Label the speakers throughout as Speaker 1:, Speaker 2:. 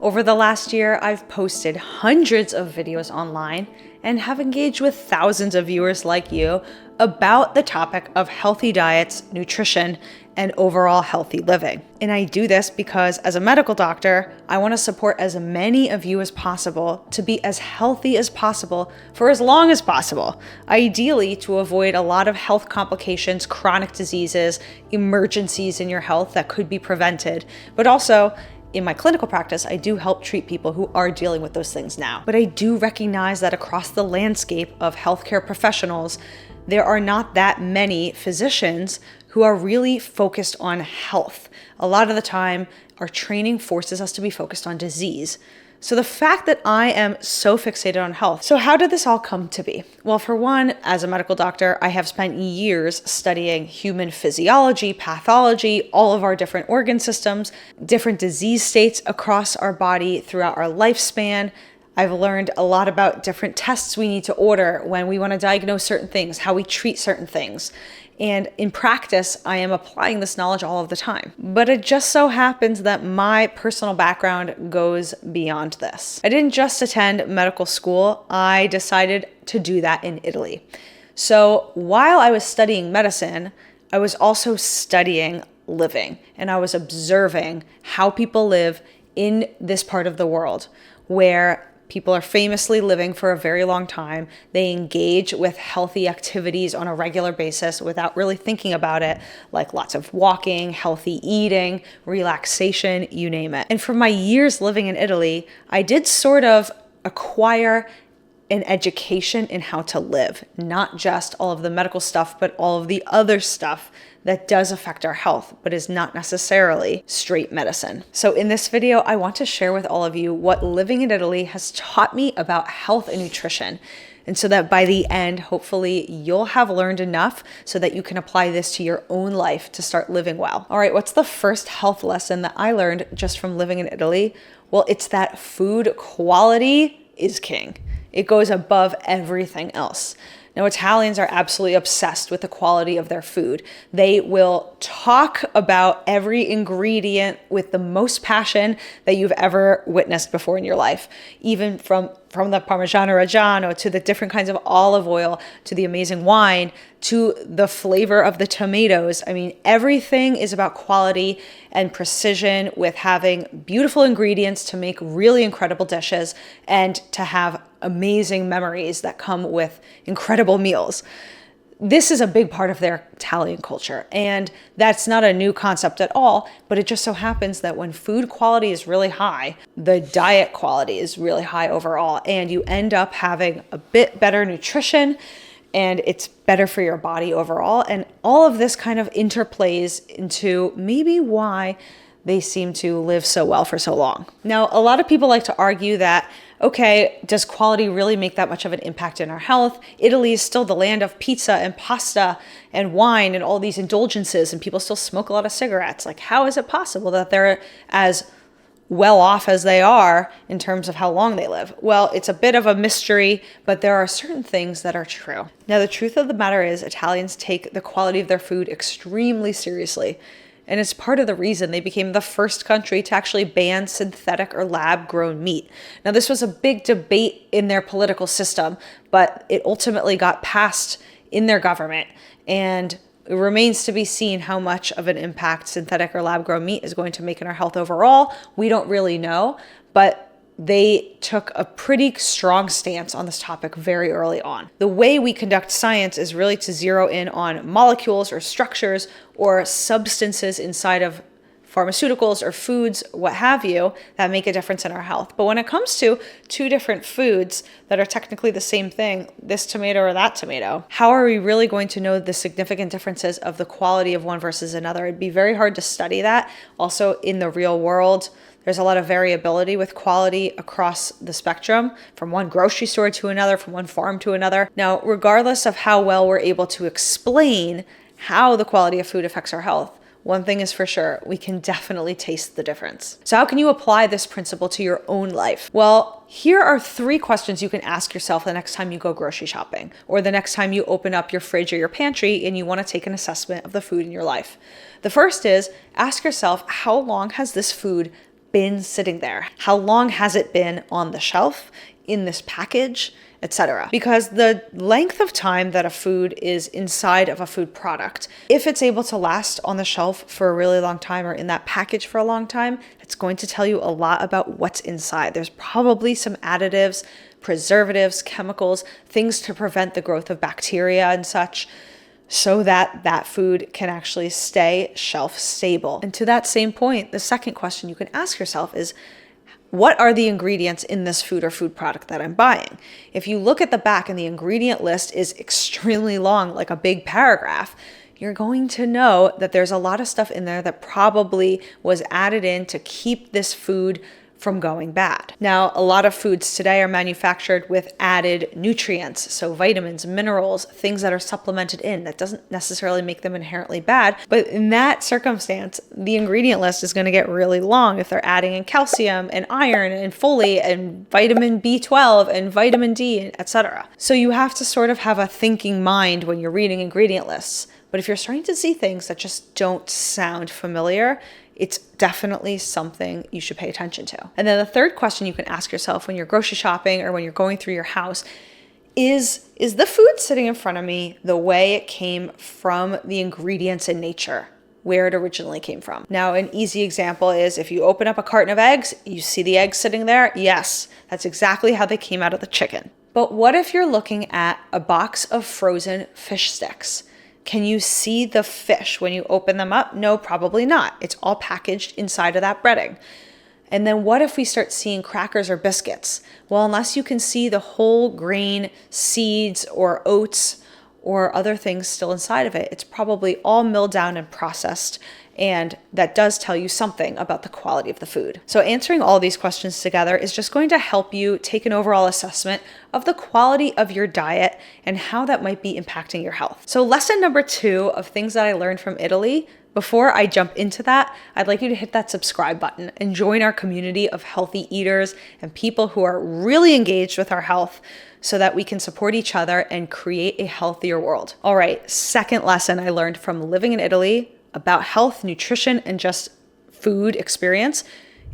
Speaker 1: Over the last year, I've posted hundreds of videos online and have engaged with thousands of viewers like you about the topic of healthy diets, nutrition, and overall healthy living. And I do this because as a medical doctor, I want to support as many of you as possible to be as healthy as possible for as long as possible, ideally to avoid a lot of health complications, chronic diseases, emergencies in your health that could be prevented, but also in my clinical practice, I do help treat people who are dealing with those things now. But I do recognize that across the landscape of healthcare professionals, there are not that many physicians who are really focused on health. A lot of the time, our training forces us to be focused on disease. So the fact that I am so fixated on health. So how did this all come to be? Well, for one, as a medical doctor, I have spent years studying human physiology, pathology, all of our different organ systems, different disease states across our body throughout our lifespan. I've learned a lot about different tests we need to order when we want to diagnose certain things, how we treat certain things. And in practice, I am applying this knowledge all of the time. But it just so happens that my personal background goes beyond this. I didn't just attend medical school, I decided to do that in Italy. So while I was studying medicine, I was also studying living, and I was observing how people live in this part of the world where people are famously living for a very long time. They engage with healthy activities on a regular basis without really thinking about it, like lots of walking, healthy eating, relaxation, you name it. And from my years living in Italy, I did sort of acquire an education in how to live, not just all of the medical stuff, but all of the other stuff that does affect our health, but is not necessarily straight medicine. So in this video, I want to share with all of you what living in Italy has taught me about health and nutrition. And so that by the end, hopefully you'll have learned enough so that you can apply this to your own life to start living well. All right, what's the first health lesson that I learned just from living in Italy? Well, it's that food quality is king. It goes above everything else. Now, Italians are absolutely obsessed with the quality of their food. They will talk about every ingredient with the most passion that you've ever witnessed before in your life, even from the Parmigiano Reggiano to the different kinds of olive oil to the amazing wine to the flavor of the tomatoes. I mean, everything is about quality and precision with having beautiful ingredients to make really incredible dishes and to have amazing memories that come with incredible meals. This is a big part of their Italian culture, and that's not a new concept at all, but it just so happens that when food quality is really high, the diet quality is really high overall, and you end up having a bit better nutrition, and it's better for your body overall, and all of this kind of interplays into maybe why they seem to live so well for so long. Now, a lot of people like to argue that, okay, does quality really make that much of an impact in our health? Italy is still the land of pizza and pasta and wine and all these indulgences, and people still smoke a lot of cigarettes. Like, how is it possible that they're as well off as they are in terms of how long they live? Well, it's a bit of a mystery, but there are certain things that are true. Now, the truth of the matter is Italians take the quality of their food extremely seriously. And it's part of the reason they became the first country to actually ban synthetic or lab-grown meat. Now, this was a big debate in their political system, but it ultimately got passed in their government. And it remains to be seen how much of an impact synthetic or lab-grown meat is going to make in our health overall. We don't really know, but they took a pretty strong stance on this topic very early on. The way we conduct science is really to zero in on molecules or structures or substances inside of pharmaceuticals or foods, what have you, that make a difference in our health. But when it comes to two different foods that are technically the same thing, this tomato or that tomato, how are we really going to know the significant differences of the quality of one versus another? It'd be very hard to study that. Also, in the real world, there's a lot of variability with quality across the spectrum, from one grocery store to another, from one farm to another. Now, regardless of how well we're able to explain how the quality of food affects our health, one thing is for sure, we can definitely taste the difference. So how can you apply this principle to your own life? Well, here are 3 questions you can ask yourself the next time you go grocery shopping, or the next time you open up your fridge or your pantry and you want to take an assessment of the food in your life. The first is, ask yourself, how long has this food been sitting there? How long has it been on the shelf, in this package, etc.? Because the length of time that a food is inside of a food product, if it's able to last on the shelf for a really long time or in that package for a long time, it's going to tell you a lot about what's inside. There's probably some additives, preservatives, chemicals, things to prevent the growth of bacteria and such, so that that food can actually stay shelf stable. And to that same point, the second question you can ask yourself is, what are the ingredients in this food or food product that I'm buying? If you look at the back and the ingredient list is extremely long, like a big paragraph, you're going to know that there's a lot of stuff in there that probably was added in to keep this food from going bad. Now, a lot of foods today are manufactured with added nutrients, so vitamins, minerals, things that are supplemented in. That doesn't necessarily make them inherently bad, but in that circumstance, the ingredient list is going to get really long if they're adding in calcium and iron and folate and vitamin B12 and vitamin D, etc. So you have to sort of have a thinking mind when you're reading ingredient lists. But if you're starting to see things that just don't sound familiar, it's definitely something you should pay attention to. And then the third question you can ask yourself when you're grocery shopping or when you're going through your house is the food sitting in front of me the way it came from the ingredients in nature, where it originally came from? Now, an easy example is if you open up a carton of eggs, you see the eggs sitting there. Yes, that's exactly how they came out of the chicken. But what if you're looking at a box of frozen fish sticks? Can you see the fish when you open them up? No, probably not. It's all packaged inside of that breading. And then what if we start seeing crackers or biscuits? Well, unless you can see the whole grain seeds or oats or other things still inside of it, it's probably all milled down and processed. And that does tell you something about the quality of the food. So answering all these questions together is just going to help you take an overall assessment of the quality of your diet and how that might be impacting your health. So lesson number 2 of things that I learned from Italy, before I jump into that, I'd like you to hit that subscribe button and join our community of healthy eaters and people who are really engaged with our health so that we can support each other and create a healthier world. All right, second lesson I learned from living in Italy about health, nutrition, and just food experience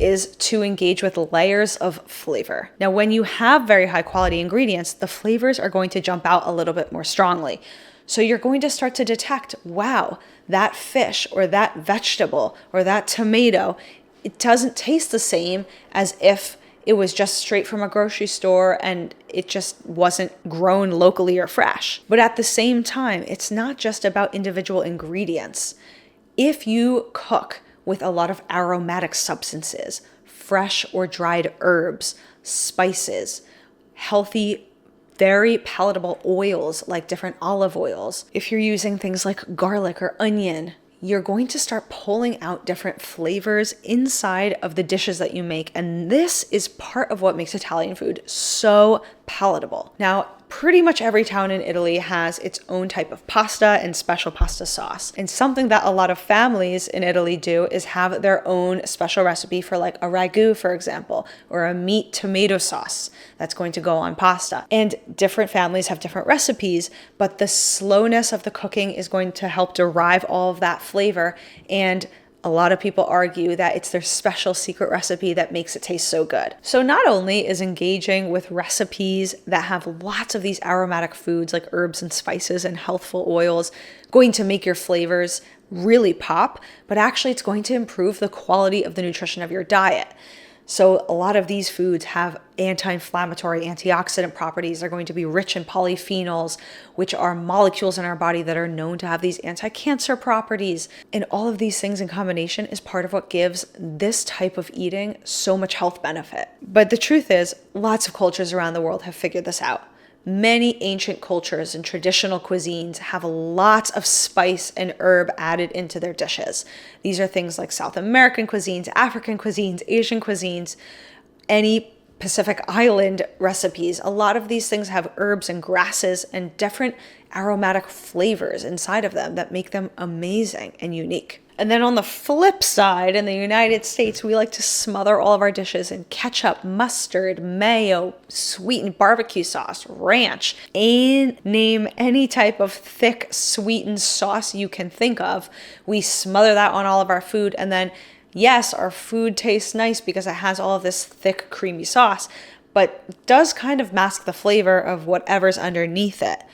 Speaker 1: is to engage with layers of flavor. Now, when you have very high quality ingredients, the flavors are going to jump out a little bit more strongly. So you're going to start to detect, wow, that fish or that vegetable or that tomato, it doesn't taste the same as if it was just straight from a grocery store and it just wasn't grown locally or fresh. But at the same time, it's not just about individual ingredients. If you cook with a lot of aromatic substances, fresh or dried herbs, spices, healthy, very palatable oils like different olive oils, if you're using things like garlic or onion, you're going to start pulling out different flavors inside of the dishes that you make. And this is part of what makes Italian food so palatable. Now, pretty much every town in Italy has its own type of pasta and special pasta sauce. And something that a lot of families in Italy do is have their own special recipe for like a ragu, for example, or a meat tomato sauce that's going to go on pasta. And different families have different recipes, but the slowness of the cooking is going to help derive all of that flavor. And a lot of people argue that it's their special secret recipe that makes it taste so good. So not only is engaging with recipes that have lots of these aromatic foods like herbs and spices and healthful oils going to make your flavors really pop, but actually it's going to improve the quality of the nutrition of your diet. So a lot of these foods have anti-inflammatory, antioxidant properties. They're going to be rich in polyphenols, which are molecules in our body that are known to have these anti-cancer properties. And all of these things in combination is part of what gives this type of eating so much health benefit. But the truth is, lots of cultures around the world have figured this out. Many ancient cultures and traditional cuisines have lots of spice and herb added into their dishes. These are things like South American cuisines, African cuisines, Asian cuisines, any Pacific Island recipes. A lot of these things have herbs and grasses and different aromatic flavors inside of them that make them amazing and unique. And then on the flip side, in the United States, we like to smother all of our dishes in ketchup, mustard, mayo, sweetened barbecue sauce, ranch, and name any type of thick, sweetened sauce you can think of. We smother that on all of our food, and then Yes, our food tastes nice because it has all of this thick, creamy sauce, but does kind of mask the flavor of whatever's underneath it.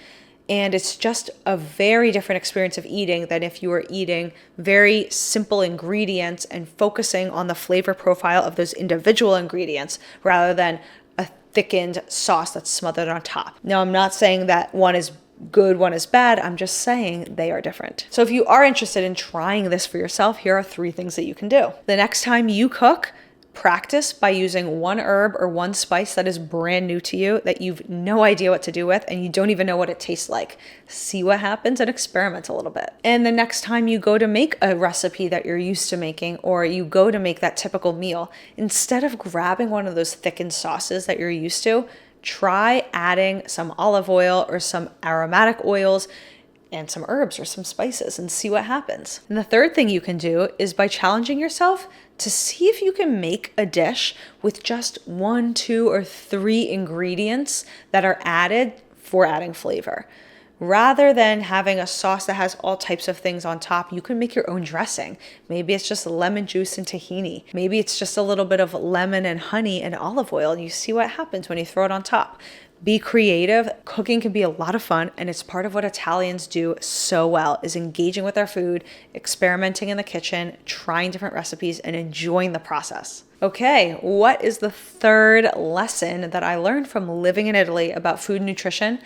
Speaker 1: And it's just a very different experience of eating than if you were eating very simple ingredients and focusing on the flavor profile of those individual ingredients rather than a thickened sauce that's smothered on top. Now, I'm not saying that one is good, one is bad. I'm just saying they are different. So if you are interested in trying this for yourself, here are 3 things that you can do. The next time you cook, practice by using one herb or one spice that is brand new to you, that you've no idea what to do with, and you don't even know what it tastes like. See what happens and experiment a little bit. And the next time you go to make a recipe that you're used to making, or you go to make that typical meal, instead of grabbing one of those thickened sauces that you're used to, try adding some olive oil or some aromatic oils and some herbs or some spices and see what happens. And the third thing you can do is by challenging yourself to see if you can make a dish with just 1, 2, or 3 ingredients that are added for adding flavor. Rather than having a sauce that has all types of things on top, you can make your own dressing. Maybe it's just lemon juice and tahini. Maybe it's just a little bit of lemon and honey and olive oil, and you see what happens when you throw it on top. Be creative. Cooking can be a lot of fun, and it's part of what Italians do so well, is engaging with our food, experimenting in the kitchen, trying different recipes, and enjoying the process. Okay, what is the third lesson that I learned from living in Italy about food and nutrition?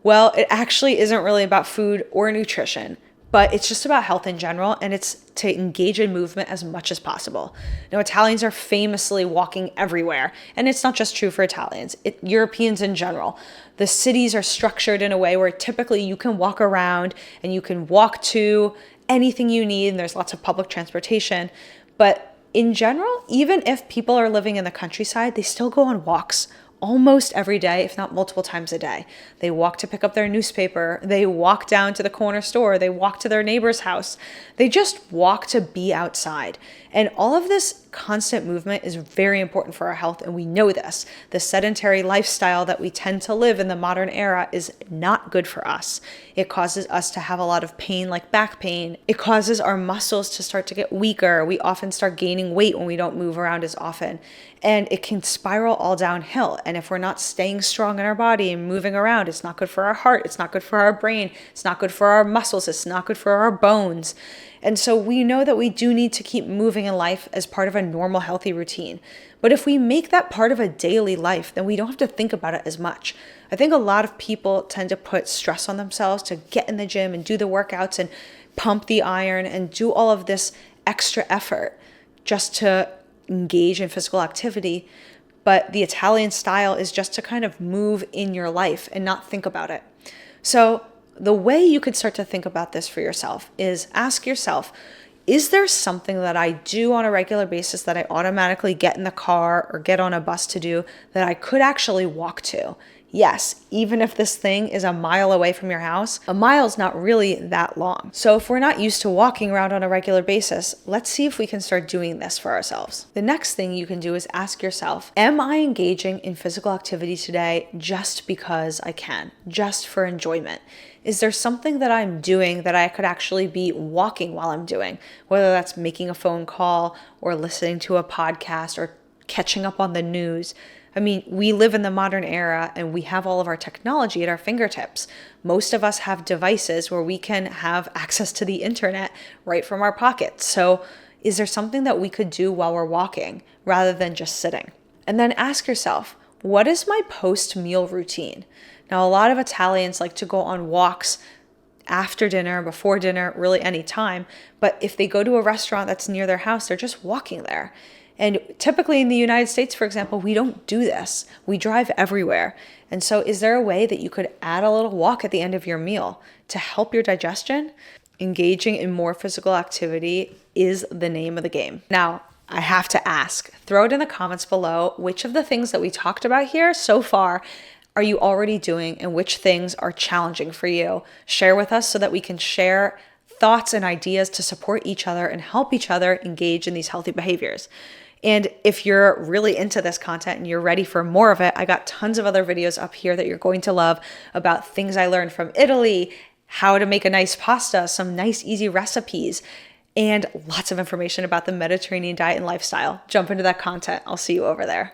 Speaker 1: Well, it actually isn't really about food or nutrition, but it's just about health in general, and it's to engage in movement as much as possible. Now, Italians are famously walking everywhere, and it's not just true for Italians, Europeans in general. The cities are structured in a way where typically you can walk around and you can walk to anything you need, and there's lots of public transportation. But in general, even if people are living in the countryside, they still go on walks almost every day, if not multiple times a day. They walk to pick up their newspaper. They walk down to the corner store. They walk to their neighbor's house. They just walk to be outside. And all of this constant movement is very important for our health, and we know this. The sedentary lifestyle that we tend to live in the modern era is not good for us. It causes us to have a lot of pain, like back pain. It causes our muscles to start to get weaker. We often start gaining weight when we don't move around as often. And it can spiral all downhill. And if we're not staying strong in our body and moving around, it's not good for our heart. It's not good for our brain. It's not good for our muscles. It's not good for our bones. And so we know that we do need to keep moving in life as part of a normal, healthy routine. But if we make that part of a daily life, then we don't have to think about it as much. I think a lot of people tend to put stress on themselves to get in the gym and do the workouts and pump the iron and do all of this extra effort just to engage in physical activity. But the Italian style is just to kind of move in your life and not think about it. So the way you could start to think about this for yourself is ask yourself, is there something that I do on a regular basis that I automatically get in the car or get on a bus to do that I could actually walk to? Yes, even if this thing is a mile away from your house, a mile is not really that long. So if we're not used to walking around on a regular basis, let's see if we can start doing this for ourselves. The next thing you can do is ask yourself, am I engaging in physical activity today just because I can, just for enjoyment? Is there something that I'm doing that I could actually be walking while I'm doing? Whether that's making a phone call or listening to a podcast or catching up on the news. I mean, we live in the modern era and we have all of our technology at our fingertips. Most of us have devices where we can have access to the internet right from our pockets. So is there something that we could do while we're walking rather than just sitting? And then ask yourself, what is my post-meal routine? Now, a lot of Italians like to go on walks after dinner, before dinner, really any time. But if they go to a restaurant that's near their house, they're just walking there. And typically in the United States, for example, we don't do this. We drive everywhere. And so is there a way that you could add a little walk at the end of your meal to help your digestion? Engaging in more physical activity is the name of the game. Now, I have to ask, throw it in the comments below, which of the things that we talked about here so far are you already doing and which things are challenging for you? Share with us so that we can share thoughts and ideas to support each other and help each other engage in these healthy behaviors. And if you're really into this content and you're ready for more of it, I got tons of other videos up here that you're going to love about things I learned from Italy, how to make a nice pasta, some nice easy recipes, and lots of information about the Mediterranean diet and lifestyle. Jump into that content. I'll see you over there.